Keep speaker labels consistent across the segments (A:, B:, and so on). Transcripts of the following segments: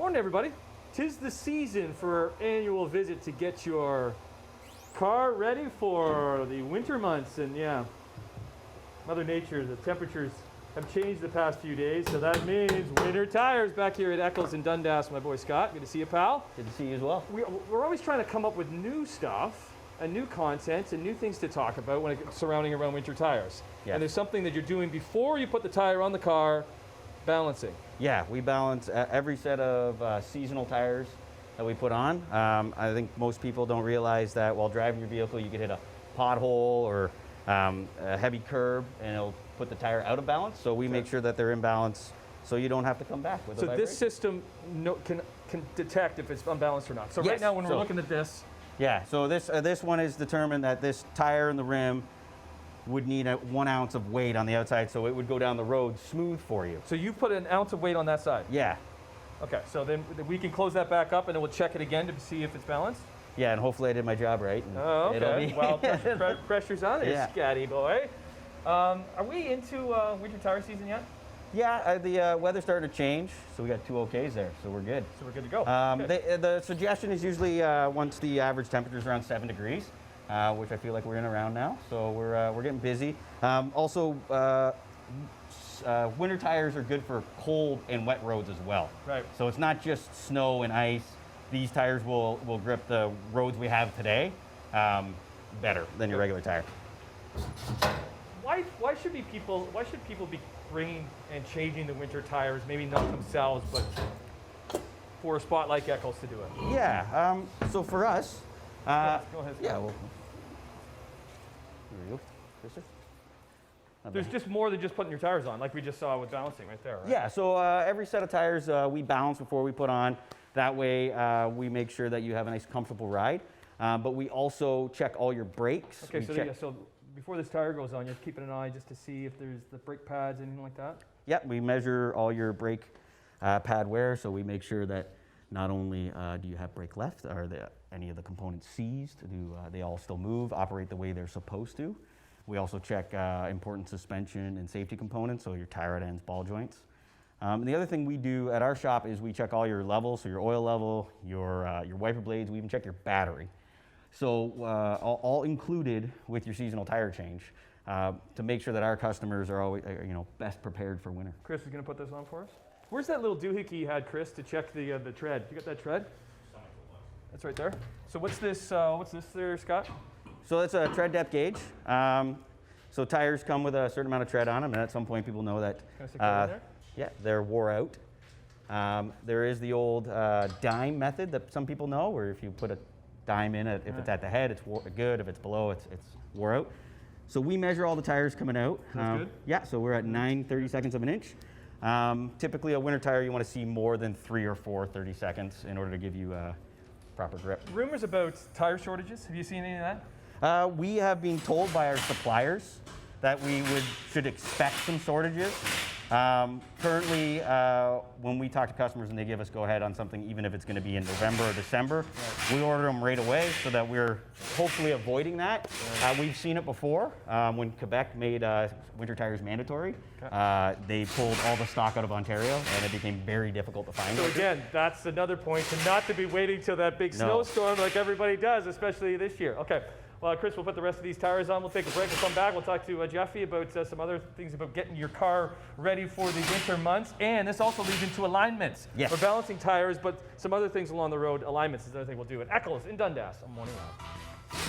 A: Morning, everybody. 'Tis the season for our annual visit to get your car ready for the winter months. And yeah, Mother Nature, the temperatures have changed the past few days, so that means winter tires back here at Eccles in Dundas. My boy Scott, good to see you, pal.
B: Good to see you as well.
A: We're always trying to come up with new stuff and new content and new things to talk about when it's surrounding around winter tires.
B: Yes.
A: And there's something that you're doing before you put the tire on the car, balancing.
B: Yeah, we balance every set of seasonal tires that we put on. I think most people don't realize that while driving your vehicle, you could hit a pothole or a heavy curb and it'll put the tire out of balance. So we make sure that they're in balance so you don't have to come back with a vibration.
A: This system can detect if it's unbalanced or not. So
B: yes.
A: Right now when we're looking at this.
B: Yeah, so this one is determined that this tire and the rim would need 1 ounce of weight on the outside, so it would go down the road smooth for you.
A: So you put an ounce of weight on that side?
B: Yeah.
A: Okay, so then we can close that back up and then we'll check it again to see if it's balanced?
B: Yeah, and hopefully I did my job right.
A: Oh, okay. Well, pressure's on there,
B: yeah.
A: Scotty boy. Are we into winter tire season yet?
B: Yeah, the weather's starting to change, so we got 2 OKs there, so we're good.
A: So we're good to go.
B: The suggestion is usually once the average temperature is around 7 degrees, which I feel like we're in around now, so we're getting busy. Winter tires are good for cold and wet roads as well.
A: Right.
B: So it's not just snow and ice. These tires will grip the roads we have today better than your regular tire.
A: Why should people be bringing and changing the winter tires? Maybe not themselves, but for a spot like Eccles to do it.
B: Yeah. So for us,
A: go ahead.
B: Yeah. Well, here we go, Krista.
A: There's just more than just putting your tires on, like we just saw with balancing right there. Right?
B: Yeah. So every set of tires we balance before we put on. That way we make sure that you have a nice, comfortable ride. But we also check all your brakes.
A: Okay. So before this tire goes on, you're keeping an eye just to see if there's the brake pads, anything like that?
B: Yeah, we measure all your brake pad wear, so we make sure that not only do you have brake left, are any of the components seized, do they all still move, operate the way they're supposed to. We also check important suspension and safety components, so your tire rod ends, ball joints. And the other thing we do at our shop is we check all your levels, so your oil level, your wiper blades, we even check your battery. So all included with your seasonal tire change to make sure that our customers are always best prepared for winter.
A: Chris is going to put this on for us. Where's that little doohickey you had, Chris, to check the tread? You got that tread? That's right there. So what's this there, Scott?
B: So it's a tread depth gauge. So tires come with a certain amount of tread on them, and at some point people know that yeah, they're wore out. There is the old dime method that some people know, where if you put a dime in it, if it's at the head, it's good. If it's below, it's wore out. So we measure all the tires coming out.
A: That's good.
B: Yeah, so we're at 9/32 of an inch. Typically a winter tire, you want to see more than 3 or 4 30 seconds in order to give you a proper grip.
A: Rumors about tire shortages, have you seen any of that?
B: We have been told by our suppliers that we should expect some shortages. Currently, when we talk to customers and they give us go ahead on something, even if it's going to be in November or December, we order them right away so that we're hopefully avoiding that. We've seen it before when Quebec made winter tires mandatory. They pulled all the stock out of Ontario and it became very difficult to find.
A: So again, that's another point to be waiting till that big snowstorm like everybody does, especially this year. Okay. Well, Chris, we'll put the rest of these tires on. We'll take a break. We'll come back. We'll talk to Jeffy about some other things about getting your car ready for the winter months. And this also leads into alignments.
B: Yes.
A: We're balancing tires, but some other things along the road. Alignments is another thing we'll do at Eccles in Dundas on Morning Live.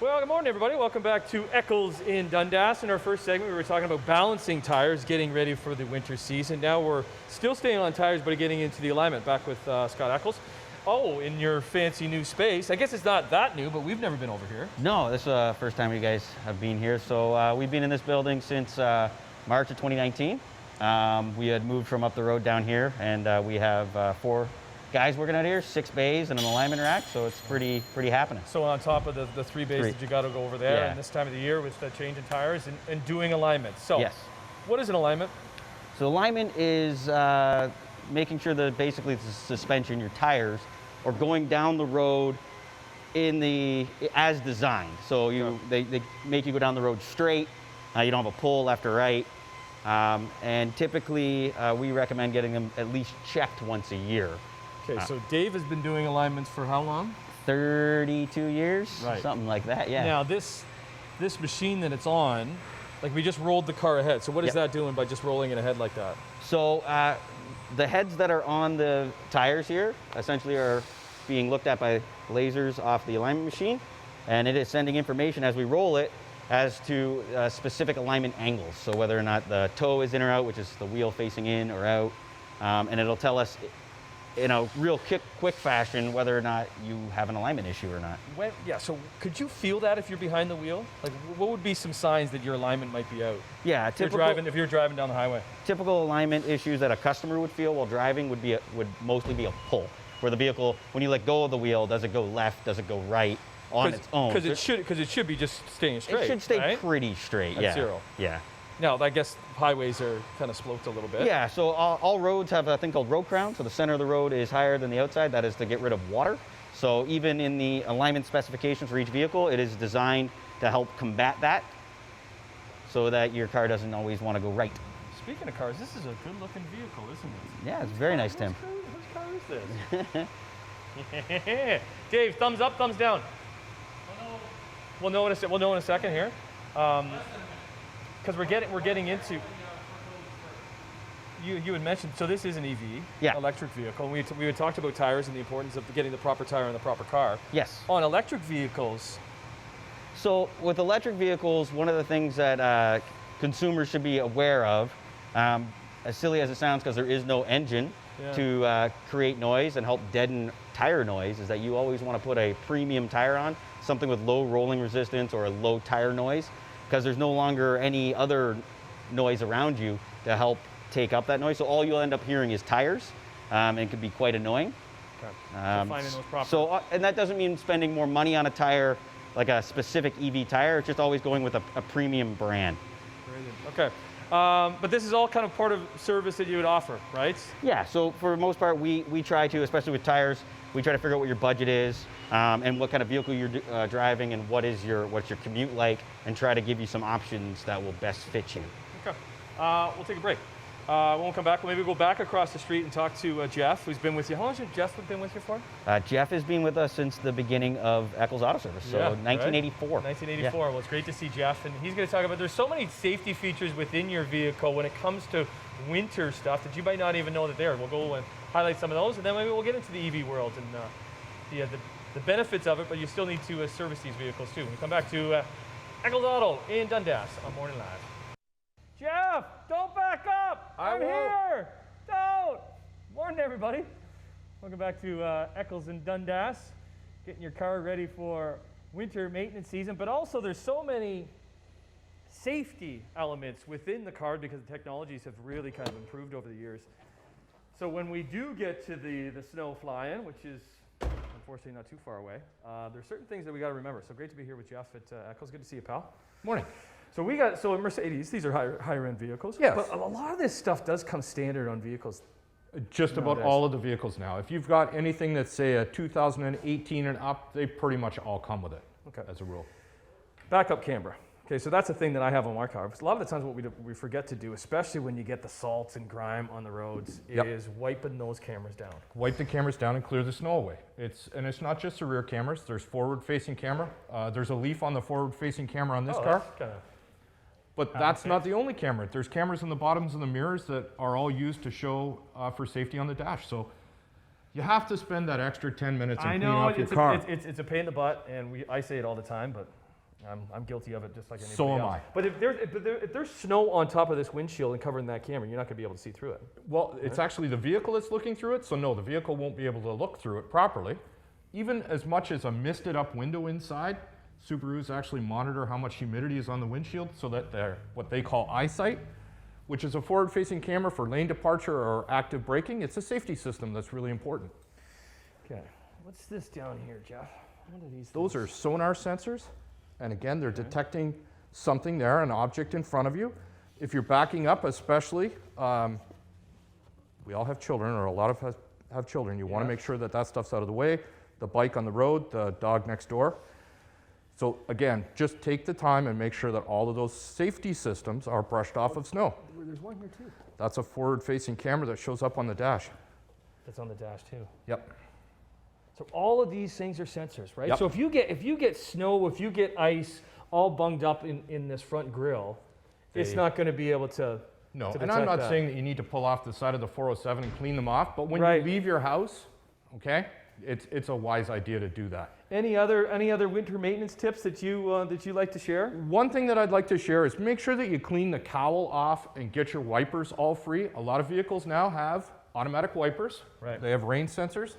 A: Well, good morning, everybody. Welcome back to Eccles in Dundas. In our first segment, we were talking about balancing tires, getting ready for the winter season. Now we're still staying on tires, but getting into the alignment. Back with Scott Eccles. Oh, in your fancy new space. I guess it's not that new, but we've never been over here.
B: No, this is the first time you guys have been here. So we've been in this building since March of 2019. We had moved from up the road down here, and we have 4 guys working out here, 6 bays and an alignment rack, so it's pretty happening.
A: So on top of the 3 bays that you got to go over there,
B: yeah.
A: And this time of the year with the changing tires and doing alignments. So
B: yes. What
A: is an alignment?
B: So alignment is making sure that basically the suspension, your tires, are going down the road as designed. So they make you go down the road straight. You don't have a pull left or right. And typically, we recommend getting them at least checked once a year.
A: Okay, so Dave has been doing alignments for how long?
B: 32 years,
A: Right.
B: something like that, yeah.
A: Now this machine that it's on, like we just rolled the car ahead. So what is
B: Yep.
A: that doing by just rolling it ahead like that?
B: So the heads that are on the tires here essentially are being looked at by lasers off the alignment machine, and it is sending information as we roll it as to specific alignment angles. So whether or not the toe is in or out, which is the wheel facing in or out, and it'll tell us in a real quick fashion whether or not you have an alignment issue or not.
A: Yeah, so could you feel that if you're behind the wheel? Like what would be some signs that your alignment might be out?
B: Yeah,
A: If you're driving down the highway.
B: typical alignment issues that a customer would feel while driving would mostly be a pull, where the vehicle, when you let go of the wheel, does it go left, does it go right on its own?
A: Because it should be just staying straight.
B: It should stay
A: right?
B: pretty straight,
A: At
B: yeah.
A: zero.
B: Yeah.
A: Now, I guess highways are kind of sloped a little bit.
B: Yeah, so all roads have a thing called road crown. So the center of the road is higher than the outside. That is to get rid of water. So even in the alignment specifications for each vehicle, it is designed to help combat that so that your car doesn't always want to go right.
A: Speaking of cars, this is a good-looking vehicle, isn't it?
B: Yeah, it's very nice, Tim.
A: Whose car is this? Dave, thumbs up, thumbs down. We'll know in a second here. Because we're getting into. You had mentioned, so this is an EV,
B: Yeah.
A: electric vehicle. And we had talked about tires and the importance of getting the proper tire in the proper car.
B: Yes.
A: On electric vehicles,
B: So with electric vehicles, one of the things that consumers should be aware of, as silly as it sounds because there is no engine
A: Yeah.
B: to create noise and help deaden tire noise, is that you always want to put a premium tire on, something with low rolling resistance or a low tire noise, because there's no longer any other noise around you to help take up that noise. So all you'll end up hearing is tires, and it can be quite annoying.
A: okay. So finding those proper.
B: So, and that doesn't mean spending more money on a tire, like a specific EV tire. It's just always going with a premium brand.
A: Okay. But this is all kind of part of service that you would offer, right?
B: Yeah, so for the most part, we try to, especially with tires, we try to figure out what your budget is and what kind of vehicle you're driving and what's your commute like, and try to give you some options that will best fit you.
A: Okay. We'll take a break. When we come back, we'll maybe go back across the street and talk to Jeff, who's been with you. How long has Jeff been with you for?
B: Jeff has been with us since the beginning of Eccles Auto Service, so
A: Yeah,
B: 1984.
A: Right? 1984. Yeah. Well, it's great to see Jeff, and he's going to talk about, there's so many safety features within your vehicle when it comes to winter stuff that you might not even know that there. We'll go and highlight some of those, and then maybe we'll get into the EV world and the benefits of it, but you still need to service these vehicles too. When we come back to Eccles Auto in Dundas on Morning Live. Jeff, don't back up! I'm here! Don't! Morning, everybody. Welcome back to Eccles in Dundas. Getting your car ready for winter maintenance season, but also there's so many safety elements within the car because the technologies have really kind of improved over the years. So when we do get to the snow flying, which is unfortunately not too far away, there's certain things that we got to remember. So great to be here with Jeff at Eccles. Good to see you, pal.
C: Morning.
A: So we got, so Mercedes, these are higher end vehicles.
C: Yes.
A: But a lot of this stuff does come standard on vehicles.
C: Just about
A: Nowadays.
C: all of the vehicles now. If you've got anything that's, say, a 2018 and up, they pretty much all come with it,
A: Okay.
C: as a rule.
A: Backup camera. Okay, so that's a thing that I have on my car. A lot of the times what we forget to do, especially when you get the salts and grime on the roads,
C: Yep.
A: is wiping those cameras down.
C: Wipe the cameras down and clear the snow away. It's not just the rear cameras. There's forward-facing camera. There's a leaf on the forward-facing camera on this car. But that's not the only camera. There's cameras in the bottoms of the mirrors that are all used to show for safety on the dash. So you have to spend that extra 10 minutes and clean off your car.
A: It's a pain in the butt, and I say it all the time, but I'm guilty of it just like anybody
C: So am
A: else.
C: I.
A: But if there's snow on top of this windshield and covering that camera, you're not going to be able to see through it.
C: Well, it's actually the vehicle that's looking through it, so no, the vehicle won't be able to look through it properly. Even as much as a misted up window inside, Subarus actually monitor how much humidity is on the windshield so that they're what they call eyesight, which is a forward-facing camera for lane departure or active braking. It's a safety system that's really important.
A: Okay, what's this down here, Jeff? What are these
C: Those
A: things?
C: are sonar sensors, and again, they're detecting something there, an object in front of you. If you're backing up, especially, we all have children, or a lot of us have children. You want to make sure that that stuff's out of the way. The bike on the road, the dog next door. So again, just take the time and make sure that all of those safety systems are brushed off of snow.
A: There's one here too.
C: That's a forward-facing camera that shows up on the dash.
A: That's on the dash too.
C: Yep.
A: So all of these things are sensors, right?
C: Yep.
A: So if you get snow, if you get ice all bunged up in this front grille, it's not going to be able to.
C: No,
A: to
C: and I'm not
A: detect that.
C: saying that you need to pull off the side of the 407 and clean them off, but when
A: Right.
C: you leave your house, okay, it's a wise idea to do that.
A: Any other winter maintenance tips that you like to share?
C: One thing that I'd like to share is make sure that you clean the cowl off and get your wipers all free. A lot of vehicles now have automatic wipers.
A: Right.
C: They have rain sensors,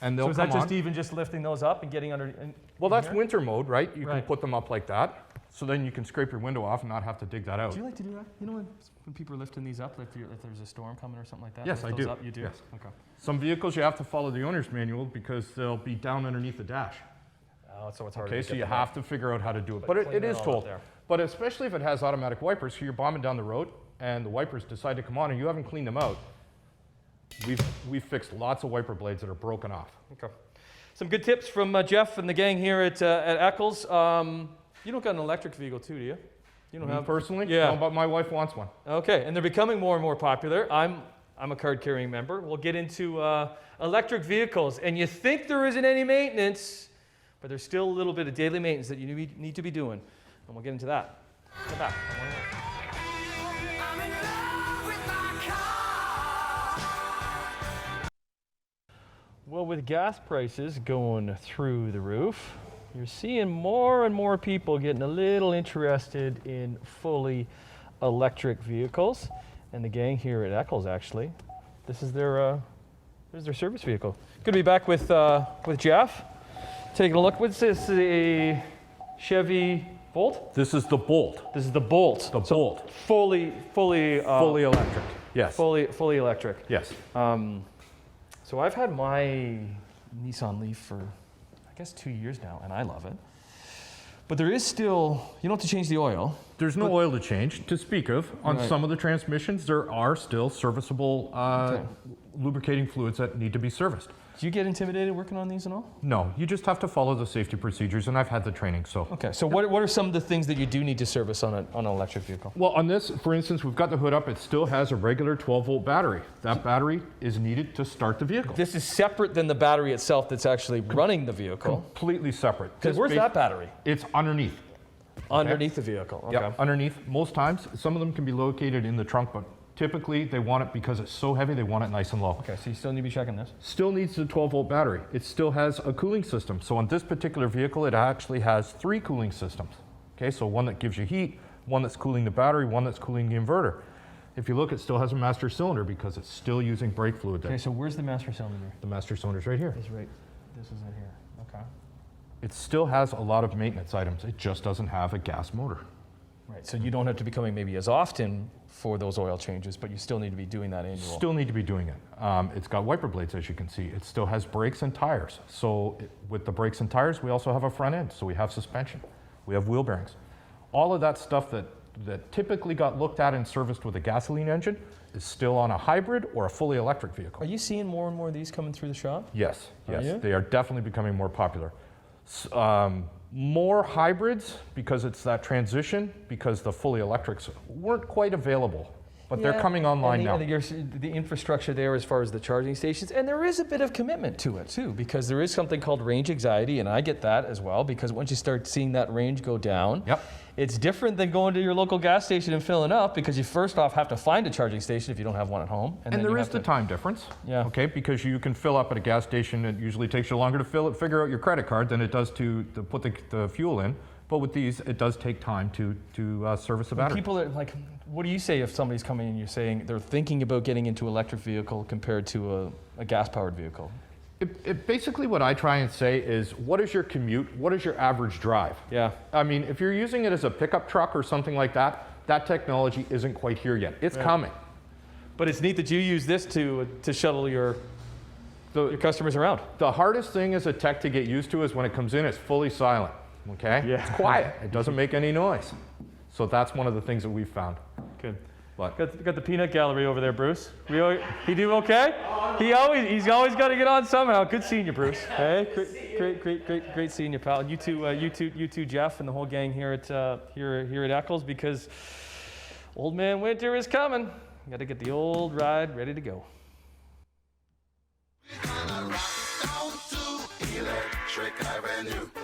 C: and they'll
A: So is
C: come
A: that just
C: on.
A: even just lifting those up and getting under?
C: Well, that's
A: here?
C: winter mode, right? You can
A: Right.
C: put them up like that, so then you can scrape your window off and not have to dig that out.
A: Do you like to do that? You know when people are lifting these up, if there's a storm coming or something like that?
C: Yes,
A: lift
C: I
A: those
C: do.
A: Up? You do?
C: Yes.
A: Okay.
C: Some vehicles you have to follow the owner's manual because they'll be down underneath the dash.
A: Oh, so it's hard.
C: Okay, so you have to figure out how to do it.
A: But
C: But it
A: clean that
C: is
A: all up
C: told.
A: there.
C: But especially if it has automatic wipers, so you're bombing down the road and the wipers decide to come on and you haven't cleaned them out. We've fixed lots of wiper blades that are broken off.
A: Okay. Some good tips from Jeff and the gang here at Eccles. You don't got an electric vehicle too, do you? You don't
C: Me
A: have
C: personally?
A: Yeah.
C: No, but my wife wants one.
A: Okay, and they're becoming more and more popular. I'm a card-carrying member. We'll get into electric vehicles, and you think there isn't any maintenance, but there's still a little bit of daily maintenance that you need to be doing, and we'll get into that. Come back.
D: I'm in love with my car.
A: Well, with gas prices going through the roof, you're seeing more and more people getting a little interested in fully electric vehicles. And the gang here at Eccles, actually, this is their service vehicle. Good to be back with Jeff. Taking a look. What's this? A Chevy Bolt?
C: This is the Bolt.
A: This is the Bolt.
C: The Bolt.
A: Fully
C: Fully electric. Yes.
A: fully electric.
C: Yes.
A: So I've had my Nissan Leaf for, I guess, 2 years now, and I love it. But there is still, you don't have to change the oil.
C: There's no oil to change to speak of. On
A: Right.
C: some of the transmissions, there are still serviceable lubricating fluids that need to be serviced.
A: Do you get intimidated working on these and all?
C: No, you just have to follow the safety procedures, and I've had the training, so.
A: Okay, so what are some of the things that you do need to service on an electric vehicle?
C: Well, on this, for instance, we've got the hood up. It still has a regular 12-volt battery. That battery is needed to start the vehicle.
A: This is separate than the battery itself that's actually running the vehicle.
C: Completely separate.
A: Because where's that battery?
C: It's underneath.
A: Underneath the vehicle. Okay.
C: Yep, underneath. Most times, some of them can be located in the trunk, but typically they want it because it's so heavy, they want it nice and low.
A: Okay, so you still need to be checking this.
C: Still needs the 12-volt battery. It still has a cooling system. So on this particular vehicle, it actually has 3 cooling systems. Okay, so one that gives you heat, one that's cooling the battery, one that's cooling the inverter. If you look, it still has a master cylinder because it's still using brake fluid there.
A: Okay, so where's the master cylinder?
C: The master cylinder's right here.
A: It's right. This is it here. Okay.
C: It still has a lot of maintenance items. It just doesn't have a gas motor.
A: Right. So you don't have to be coming maybe as often for those oil changes, but you still need to be doing that annual.
C: Still need to be doing it. It's got wiper blades, as you can see. It still has brakes and tires. So with the brakes and tires, we also have a front end. So we have suspension. We have wheel bearings. All of that stuff that typically got looked at and serviced with a gasoline engine is still on a hybrid or a fully electric vehicle.
A: Are you seeing more and more of these coming through the shop?
C: Yes, yes.
A: you?
C: They are definitely becoming more popular. More hybrids because it's that transition, because the fully electrics weren't quite available, but they're coming online now.
A: The infrastructure there as far as the charging stations, and there is a bit of commitment to it too, because there is something called range anxiety, and I get that as well, because once you start seeing that range go down,
C: Yep.
A: it's different than going to your local gas station and filling up, because you first off have to find a charging station if you don't have one at home.
C: And
A: then
C: there
A: you
C: is
A: have
C: the
A: to-
C: time difference,
A: Yeah.
C: okay, because you can fill up at a gas station. It usually takes you longer to figure out your credit card than it does to put the fuel in. But with these, it does take time to service the battery.
A: People are like, what do you say if somebody's coming and you're saying they're thinking about getting into electric vehicle compared to a gas-powered vehicle?
C: Basically what I try and say is, what is your commute? What is your average drive?
A: Yeah.
C: I mean, if you're using it as a pickup truck or something like that, that technology isn't quite here yet. It's coming.
A: But it's neat that you use this to shuttle your customers around.
C: The hardest thing as a tech to get used to is when it comes in, it's fully silent, okay?
A: Yeah.
C: It's quiet. It doesn't make any noise. So that's one of the things that we've found.
A: Good.
C: But
A: Got the peanut gallery over there, Bruce. He do okay? He's always got to get on somehow. Good seeing you, Bruce. Hey, great seeing you, pal. You too, Jeff, and the whole gang here at Eccles, because Old Man Winter is coming. Got to get the old ride ready to go.
E: We're gonna rock down to Electric Avenue.